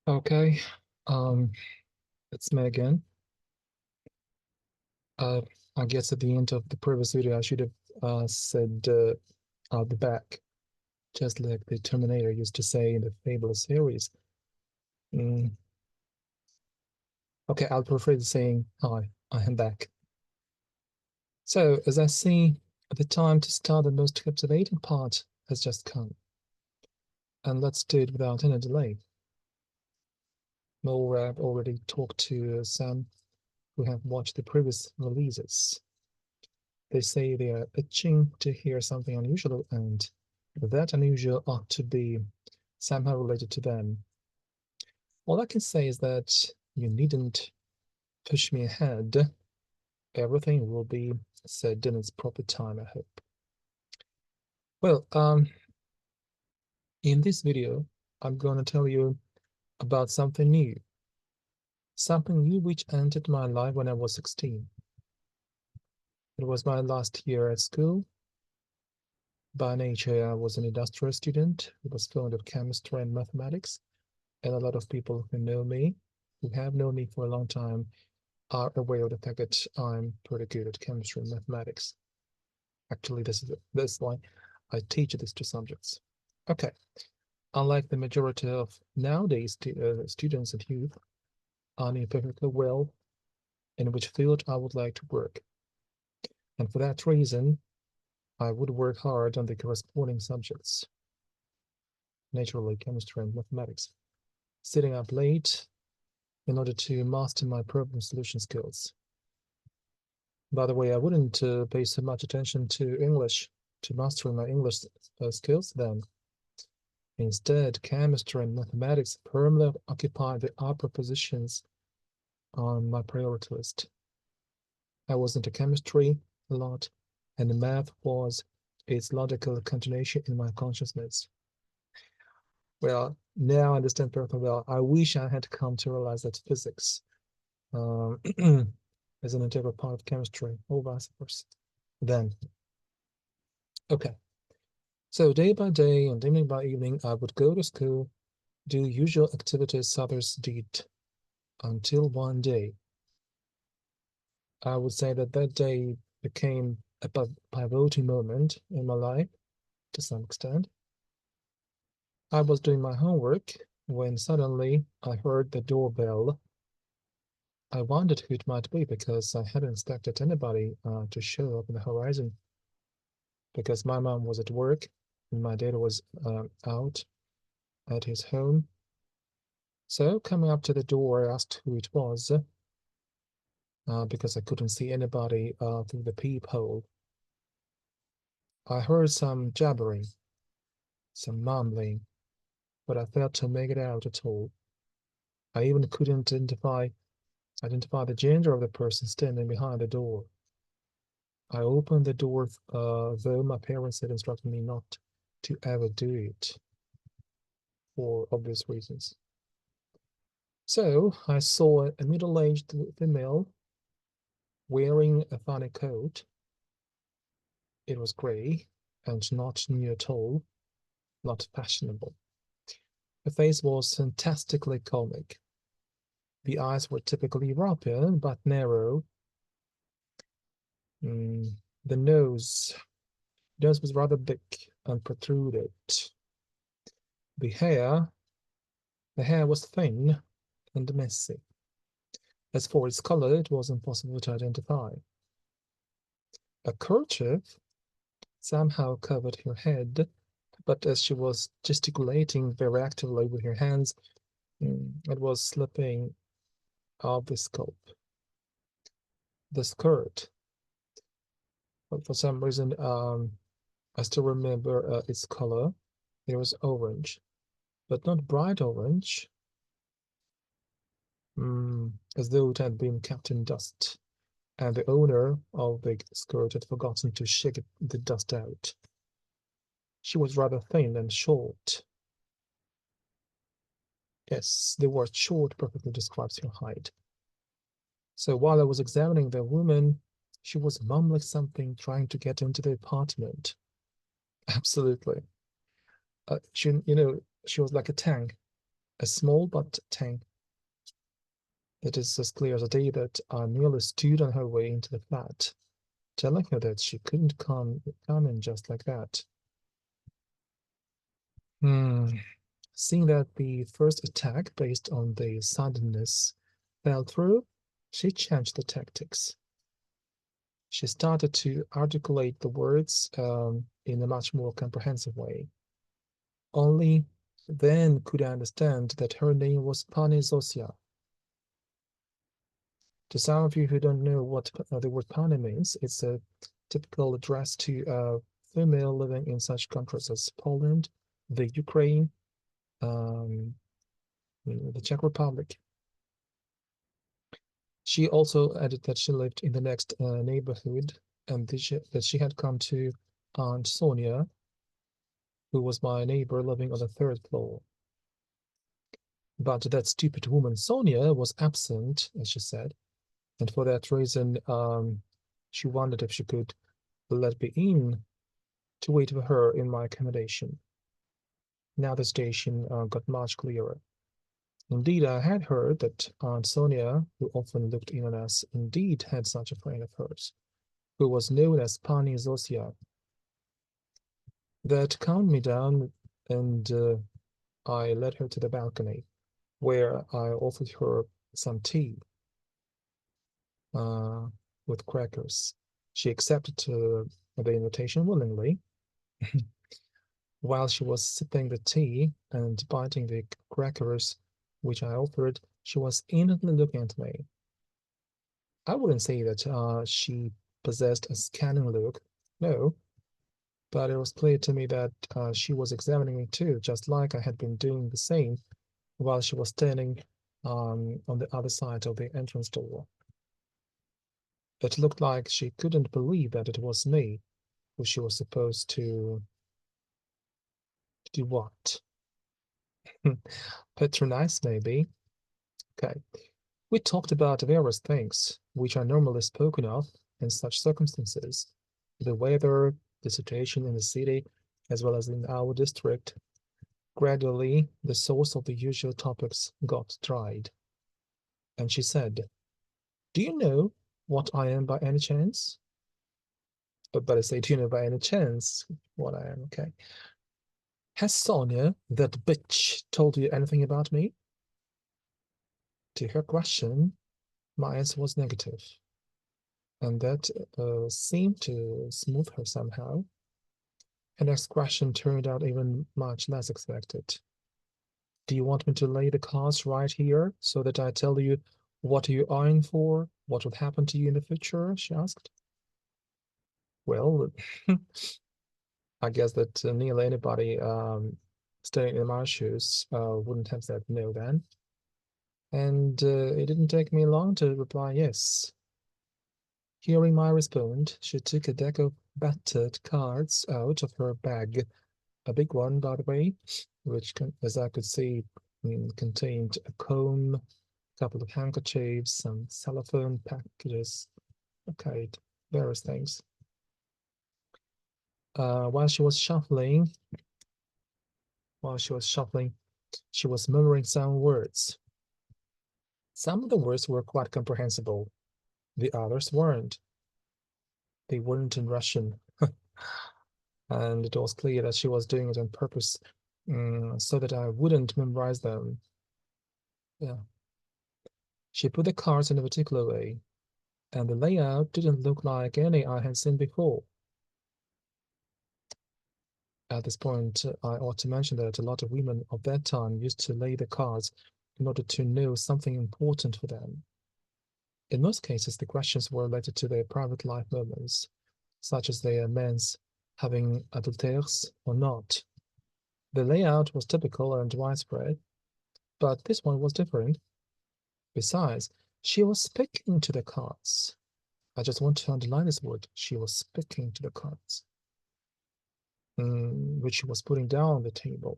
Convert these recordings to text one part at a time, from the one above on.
Okay, um, it's me again. Uh, I guess at the end of the previous video, I should have said I'll be back, just like the Terminator used to say in the Fable series. Mm, okay, I'll prefer the saying, "Hi, I am back." So, as I see, the time to start the most captivating part has just come, and let's do it without any delay. More, I've already talked to some who have watched the previous releases. They say they are itching to hear something unusual, and that unusual ought to be somehow related to them. All I can say is that you needn't push me ahead. Everything will be said in its proper time, I hope. Well, in this video, I'm going to tell you about something new which entered my life when I was 16. It was my last year at school. By nature, I was an industrial student who was fond of chemistry and mathematics. And a lot of people who know me, who have known me for a long time, are aware of the fact that I'm pretty good at chemistry and mathematics. Actually, this is why I teach these two subjects. Okay, unlike the majority of nowadays students and youth, I knew perfectly well in which field I would like to work. And for that reason, I would work hard on the corresponding subjects, naturally chemistry and mathematics, sitting up late in order to master my problem solution skills. By the way, I wouldn't pay so much attention to English, to mastering my English skills then. Instead, chemistry and mathematics permanently occupy the upper positions on my priority list. I was into chemistry a lot, and the math was its logical continuation in my consciousness. Well, now I understand perfectly well. I wish I had come to realize that physics um, is an integral part of chemistry, or vice versa. Then, okay. So day by day and evening by evening, I would go to school, do usual activities others did, until one day. I would say that that day became a pivotal moment in my life to some extent. I was doing my homework when suddenly I heard the doorbell. I wondered who it might be because I hadn't expected anybody to show up in the horizon, because my mom was at work and my dad was out at his home. So coming up to the door, I asked who it was because I couldn't see anybody through the peephole. I heard some jabbering, some mumbling, but I failed to make it out at all. I even couldn't identify the gender of the person standing behind the door. I opened the door, though my parents had instructed me not to ever do it for obvious reasons. So I saw a middle-aged female wearing a funny coat. It was grey and not new at all, not fashionable. Her face was fantastically comic. The eyes were typically rapid but narrow. Mm, the nose was rather big and protruded. The hair, the hair was thin and messy. As for its color, it was impossible to identify. A kerchief somehow covered her head, but as she was gesticulating very actively with her hands, it was slipping off the scalp. The skirt, but for some reason, I still remember its color. It was orange, but not bright orange, as though it had been kept in dust, and the owner of the skirt had forgotten to shake the dust out. She was rather thin and short. Yes, the word short perfectly describes her height. So while I was examining the woman, she was mumbling something, trying to get into the apartment. Absolutely. She was like a tank. a small but tang. It is as clear as a day that I merely stood on her way into the flat, telling her that she couldn't come in just like that. Seeing that the first attack based on the suddenness fell through, she changed the tactics. She started to articulate the words in a much more comprehensive way. Only then could I understand that her name was Pani Zosia. To some of you who don't know what the word Pani means, it's a typical address to a female living in such countries as Poland, the Ukraine, the Czech Republic. She also added that she lived in the next neighborhood and that she had come to Aunt Sonia, who was my neighbor living on the third floor. But that stupid woman Sonia was absent, as she said, and for that reason, she wondered if she could let me in to wait for her in my accommodation. Now the station got much clearer. Indeed, I had heard that Aunt Sonia, who often looked in on us, indeed had such a friend of hers, who was known as Pani Zosia. That calmed me down, and I led her to the balcony, where I offered her some tea with crackers. She accepted the invitation willingly. While she was sipping the tea and biting the crackers which I offered, she was innocently looking at me. I wouldn't say that she possessed a scanning look, no, but it was clear to me that she was examining me too, just like I had been doing the same while she was standing on the other side of the entrance door. It looked like she couldn't believe that it was me who she was supposed to do what? Patronize, maybe. Okay. We talked about various things which are normally spoken of in such circumstances: the weather, the situation in the city, as well as in our district. Gradually, the source of the usual topics got dried. And she said, "Do you know what I am by any chance?" But I say, "Do you know by any chance what I am?" Okay. "Has Sonia, that bitch, told you anything about me?" To her question, my answer was negative, and that seemed to smooth her somehow. Her next question turned out even much less expected. "Do you want me to lay the cards right here so that I tell you what you're eyeing for, what would happen to you in the future?" she asked. Well, I guess that nearly anybody standing in my shoes wouldn't have said no then. And it didn't take me long to reply yes. Hearing my response, she took a deck of battered cards out of her bag, a big one, by the way, which, as I could see, contained a comb, a couple of handkerchiefs, some cellophane packages, okay, various things. While she was shuffling, she was murmuring some words. Some of the words were quite comprehensible. The others weren't. They weren't in Russian. And it was clear that she was doing it on purpose, so that I wouldn't memorize them. Yeah. She put the cards in a particular way, and the layout didn't look like any I had seen before. At this point, I ought to mention that a lot of women of that time used to lay the cards in order to know something important for them. In most cases, the questions were related to their private life moments, such as their men's having adultères or not. The layout was typical and widespread, but this one was different. Besides, she was speaking to the cards. I just want to underline this word. She was speaking to the cards, which she was putting down on the table.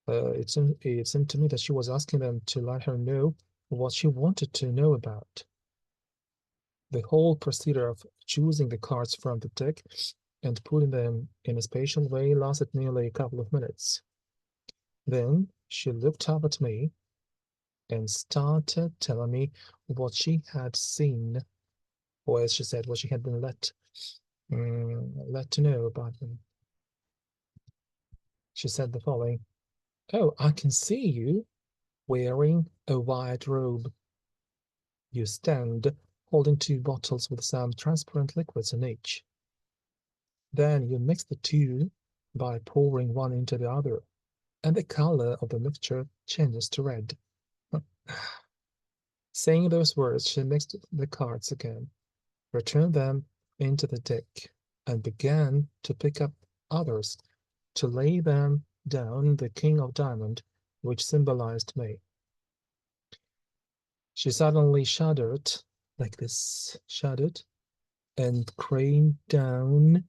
It seemed to me that she was asking them to let her know what she wanted to know about. The whole procedure of choosing the cards from the deck and putting them in a spatial way lasted nearly a couple of minutes. Then she looked up at me and started telling me what she had seen, or as she said, what she had been let to know about them. She said the following: "Oh, I can see you wearing a white robe. You stand holding two bottles with some transparent liquids in each. Then you mix the two by pouring one into the other, and the color of the mixture changes to red." Saying those words, she mixed the cards again, returned them into the deck, and began to pick up others to lay them down the king of diamond, which symbolized me. She suddenly shuddered, like this, shuddered, and craned down,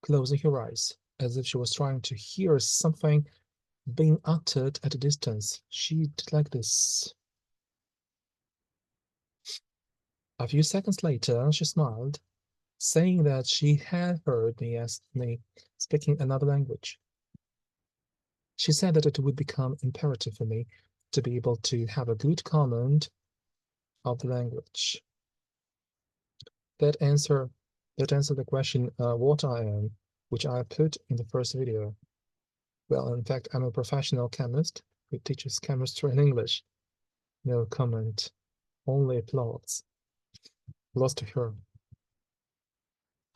closing her eyes, as if she was trying to hear something being uttered at a distance. She did like this. A few seconds later, she smiled, saying that she had heard me speaking another language. She said that it would become imperative for me to be able to have a good command of the language. That answer that answered the question what I am, which I put in the first video. Well, in fact, I'm a professional chemist who teaches chemistry in English. No comment, only applause. Lost to her.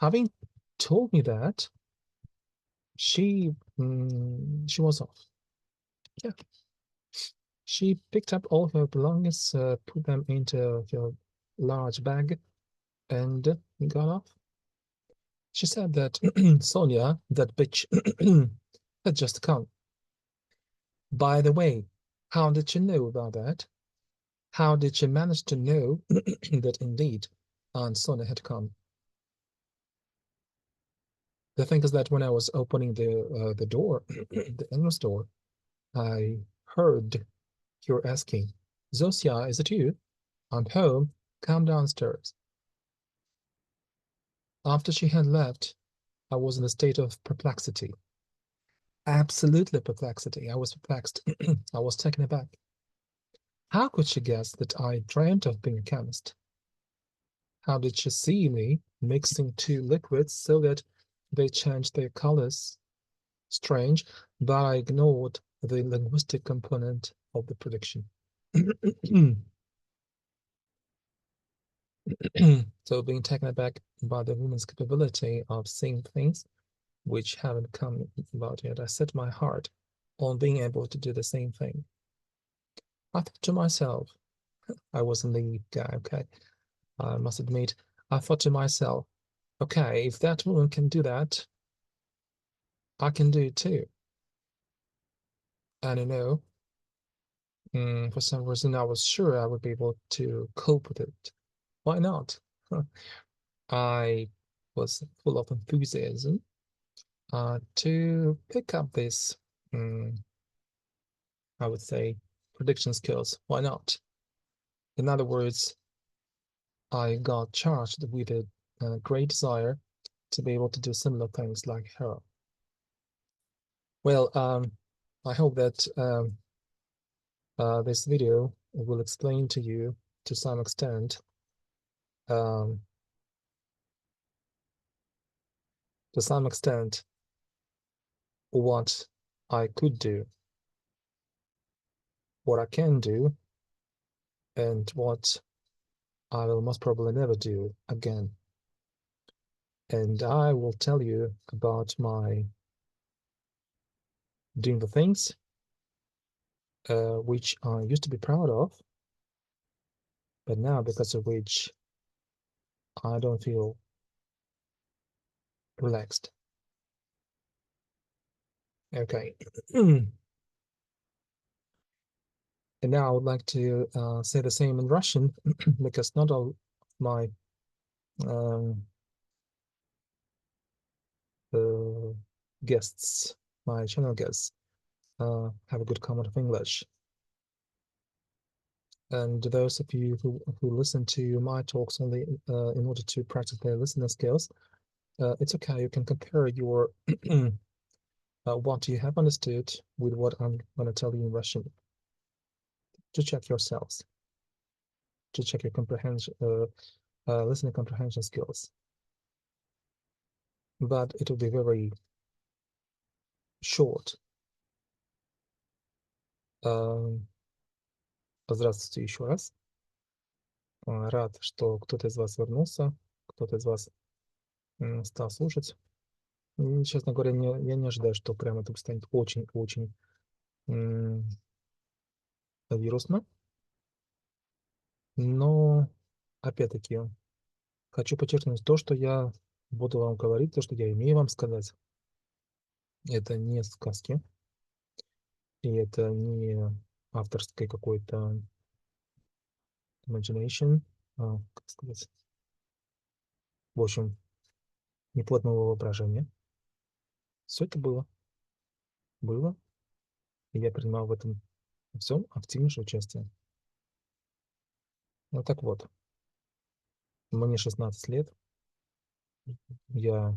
Having told me that, she was off. Yeah. She picked up all her belongings, put them into her large bag, and got off. She said that Sonia, that bitch, had just come. By the way, how did she know about that? How did she manage to know that indeed Aunt Sonia had come? The thing is that when I was opening the door, the entrance door, I heard her asking, "Zosia, is it you? I'm home. Come downstairs." After she had left, I was in a state of perplexity. Absolutely perplexity. I was perplexed. I was taken aback. How could she guess that I dreamt of being a chemist? How did she see me mixing two liquids so that they changed their colors? Strange, but I ignored the linguistic component of the prediction. So being taken aback by the woman's capability of seeing things which haven't come about yet, I set my heart on being able to do the same thing. I thought to myself, I was a naive guy, okay? I must admit, I thought to myself, okay, if that woman can do that, I can do it too. And for some reason, I was sure I would be able to cope with it. Why not? I was full of enthusiasm to pick up this, I would say, prediction skills. Why not? In other words, I got charged with a great desire to be able to do similar things like her. Well, I hope that this video will explain to you to some extent um, what I could do, what I can do, and what I will most probably never do again. And I will tell you about my doing the things which I used to be proud of, but now because of which I don't feel relaxed. Okay. And now I would like to say the same in Russian because not all my um, guests, my channel guests, have a good command of English. And those of you who listen to my talks only in order to practice their listening skills, it's okay. You can compare your what you have understood with what I'm going to tell you in Russian, to check yourselves, to check your comprehension, listening comprehension skills. But it will be very short. Здравствуйте еще раз. Рад, что кто-то из вас вернулся, кто-то из вас стал слушать. Честно говоря, я не ожидаю, что прямо это станет очень-очень вирусно. Но, опять-таки, хочу подчеркнуть то, что я буду вам говорить, то, что я имею вам сказать. Это не сказки, и это не авторской какой-то imagination, как сказать, в общем, не плод моего воображения. Все это было, и я принимал в этом всем активнейшее участие. Ну так вот, мне 16 лет, я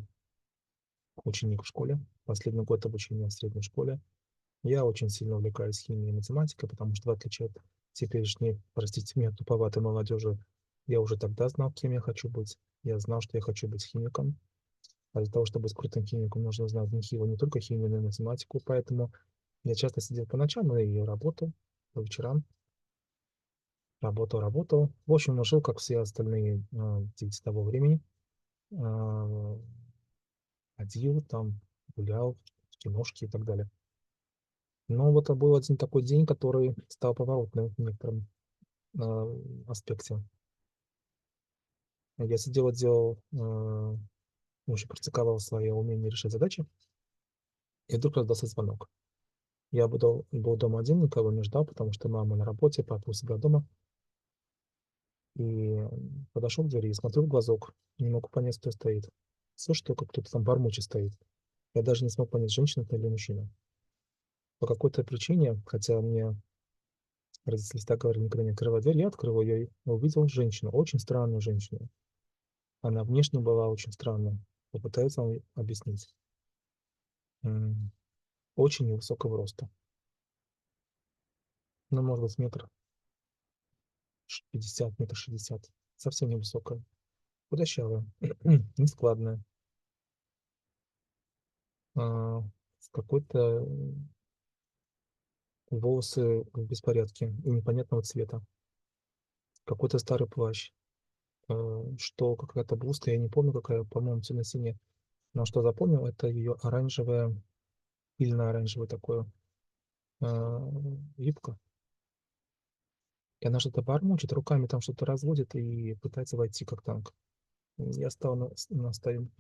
ученик в школе, последний год обучения в средней школе. Я очень сильно увлекаюсь химией и математикой, потому что, в отличие от теперешней, простите меня, туповатой молодежи, я уже тогда знал, кем я хочу быть. Я знал, что я хочу быть химиком. А для того, чтобы быть крутым химиком, нужно знать не только химию, но и математику. Поэтому я часто сидел по ночам и работал, по вечерам. Работал. В общем, жил, как все остальные дети того времени. Ходил там, гулял, в киношки и так далее. Но вот был один такой день, который стал поворотным в некотором аспекте. Я сидел и делал, очень практиковал свое умение решать задачи, и вдруг раздался звонок. Я был дома один, никого не ждал, потому что мама на работе, папа у себя дома. И подошел к двери и смотрю в глазок, не могу понять, кто стоит. Слышу, только кто-то там бормочет стоит. Я даже не смог понять, женщина это или мужчина. По какой-то причине, хотя мне родители всегда говорили, никогда не открывай дверь, я открыл ее и увидел женщину, очень странную женщину. Она внешне была очень странная. Попытаюсь вам объяснить. Очень невысокого роста. Ну, может быть, метр 50, метр 60. Совсем невысокая. Худощавая, нескладная. С какой-то волосы в беспорядке и непонятного цвета. Какой-то старый плащ. Что какая-то блузка, я не помню какая, по-моему, темно-синяя. Но что запомнил, это ее оранжевое, пыльно-оранжевое такое юбка. И она что-то бормочет, руками там что-то разводит и пытается войти как танк. Я стал стоим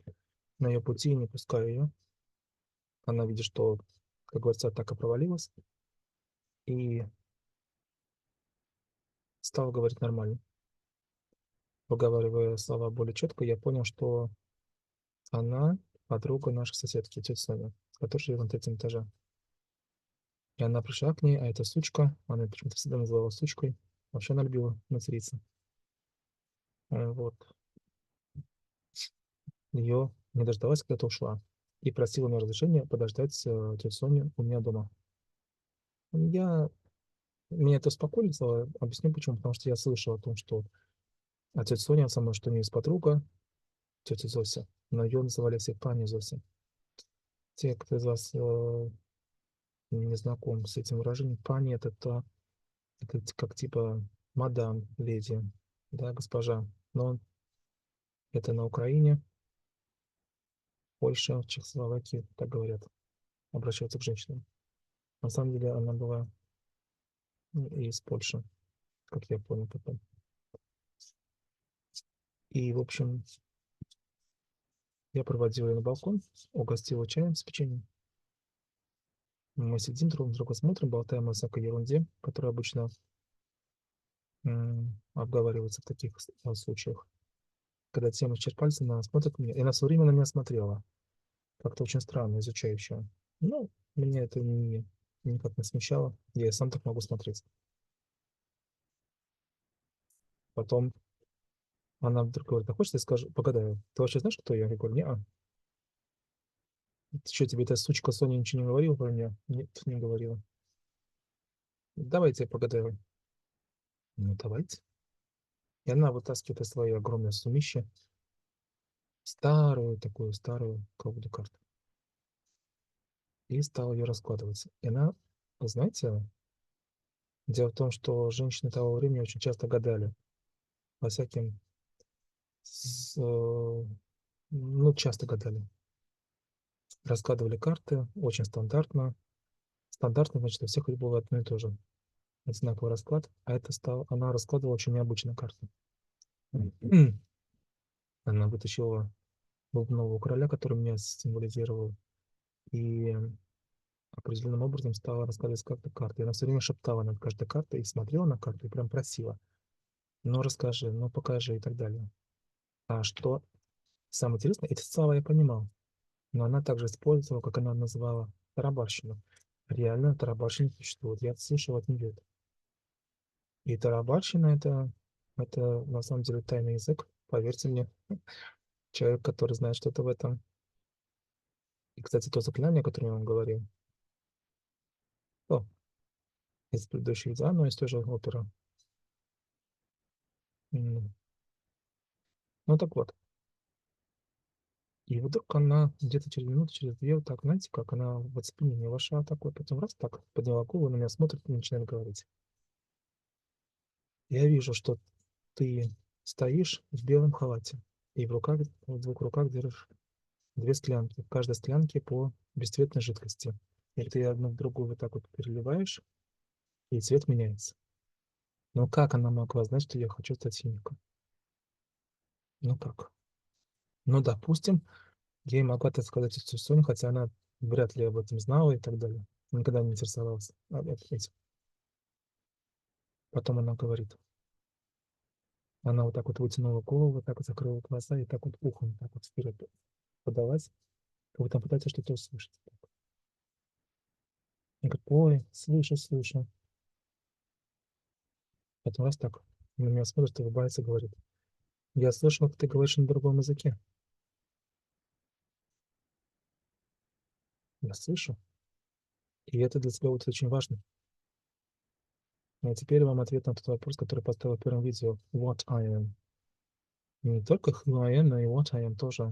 на ее пути и не пускаю ее. Она видит, что, как говорится, атака провалилась, и стала говорить нормально. Выговаривая слова более четко, я понял, что она подруга нашей соседки, тети Сони, которая живет на третьем этаже. И она пришла к ней, а эта сучка, она почему-то всегда называла сучкой, вообще она любила материться. Вот. Ее не дождалась, когда-то ушла. И просила меня разрешения подождать тетю Соню у меня дома. Я Меня это успокоило, объясню почему. Потому что я слышал о том, что тетя Соня со мной, что у нее есть подруга, тетя Зося, но ее называли все пани Зося. Те, кто из вас не знаком с этим выражением, пани это как типа мадам, леди, да, госпожа. Но это на Украине, Польше, Чехословакии, так говорят, обращаются к женщинам. На самом деле она была из Польши, как я понял потом. И, в общем, я проводил ее на балкон, угостил ее чаем с печеньем. Мы сидим друг на друга, смотрим, болтаем о всякой ерунде, которая обычно обговаривается в таких случаях. Когда тема исчерпается, она смотрит на меня, и она все время на меня смотрела, как-то очень странно, изучающе. Ну, меня это никак не смущало, я и сам так могу смотреть. Потом она вдруг говорит: а хочешь, я скажу, погадаю, ты вообще знаешь, кто я? Я говорю: не. Что, тебе эта сучка Соня ничего не говорила про меня? Нет, не говорила. Давайте я погадаю. Ну, давайте. И она вытаскивает из своей огромной сумище старую такую, старую колоду карт. И стала ее раскладывать. И она, знаете, дело в том, что женщины того времени очень часто гадали по всяким, ну, часто гадали. Раскладывали карты очень стандартно. Стандартно, значит, у всех было одно и то же. Одинаковый расклад, а это стало, она раскладывала очень необычные карты. Она вытащила бубнового короля, который меня символизировал, и определенным образом стала раскладывать карты. И она все время шептала над каждой картой и смотрела на карту и прям просила: ну расскажи, ну покажи и так далее. А что самое интересное, эти слова я понимал, но она также использовала, как она называла, тарабарщину. Реально тарабарщина существует. Я слышал от нее это. И тарабарщина это на самом деле тайный язык, поверьте мне, человек, который знает что-то в этом. И, кстати, то заклинание, о котором я вам говорил, о, из предыдущих видео, оно из той же оперы. Ну так вот. И вдруг она где-то через минуту, через две, вот так, знаете, как она в оцепенение вошла такой, потом раз так подняла голову, на меня смотрит и начинает говорить. Я вижу, что ты стоишь в белом халате и в двух руках держишь две склянки. В каждой склянке по бесцветной жидкости. И ты одну в другую вот так вот переливаешь, и цвет меняется. Но как она могла знать, что я хочу стать химиком? Ну как? Ну, допустим, ей могла так сказать эту Соню, хотя она вряд ли об этом знала и так далее. Никогда не интересовалась этим. Потом она говорит, она вот так вот вытянула голову, вот так вот закрыла глаза и так вот ухом так вот вперед подалась, как будто пытается что-то услышать. Я говорю, ой, слышу, слышу. Потом раз так на меня смотрит, улыбается, говорит, я слышал, как ты говоришь на другом языке. Я слышу. И это для тебя вот очень важно. А теперь вам ответ на тот вопрос, который поставил в первом видео. What I am. Не только who I am, но и what I am тоже.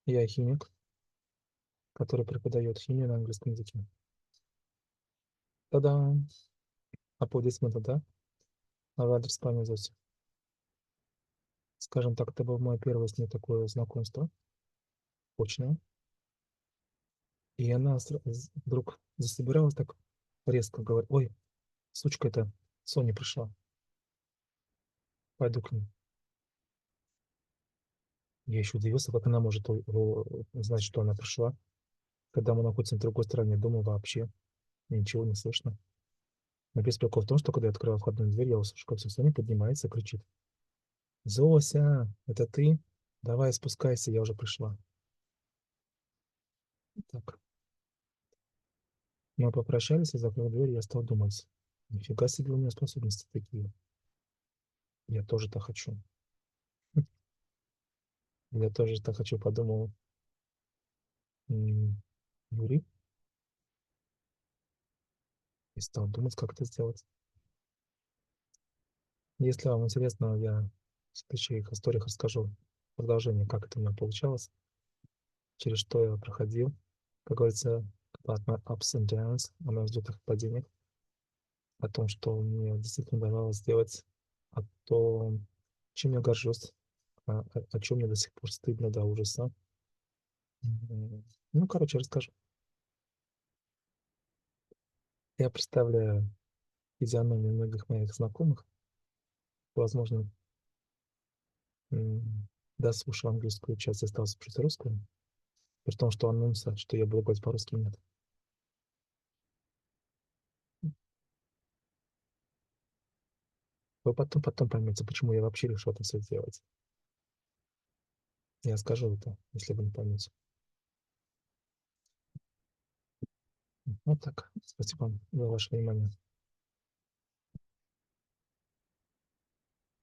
Я химик, который преподает химию на английском языке. Та-дам! Аплодисменты, да? А в адрес памяти. Скажем так, это было мое первое с ней такое знакомство. Очное. И она вдруг засобиралась так резко, говорит, ой, сучка эта, Соня пришла. Пойду к ней. Я еще удивился, как она может знать, что она пришла, когда мы находимся на другой стороне дома вообще. Ничего не слышно. Но весь прикол в том, что когда я открываю входную дверь, я услышу, как Соня поднимается и кричит. Зося, это ты? Давай спускайся, я уже пришла. Так. Мы попрощались, и закрыл дверь, я стал думать. Нифига себе у меня способности такие. Я тоже так хочу. Я тоже так хочу, подумал Юрий, и стал думать, как это сделать. Если вам интересно, я в следующих историях расскажу продолжение, как это у меня получалось, через что я проходил, как говорится, about my ups and downs, о моих взлетах и падениях, о том, что мне действительно удавалось сделать, о том, чем я горжусь, о чем мне до сих пор стыдно до ужаса. Ну, короче, расскажу. Я представляю физиономии многих моих знакомых, возможно, дослушал английскую часть, остался слушать русскую, при том, что анонса, что я буду говорить по-русски, нет. Вы потом поймете, почему я вообще решил это все сделать. Я скажу это, если вы не поймете. Вот так. Спасибо вам за ваше внимание.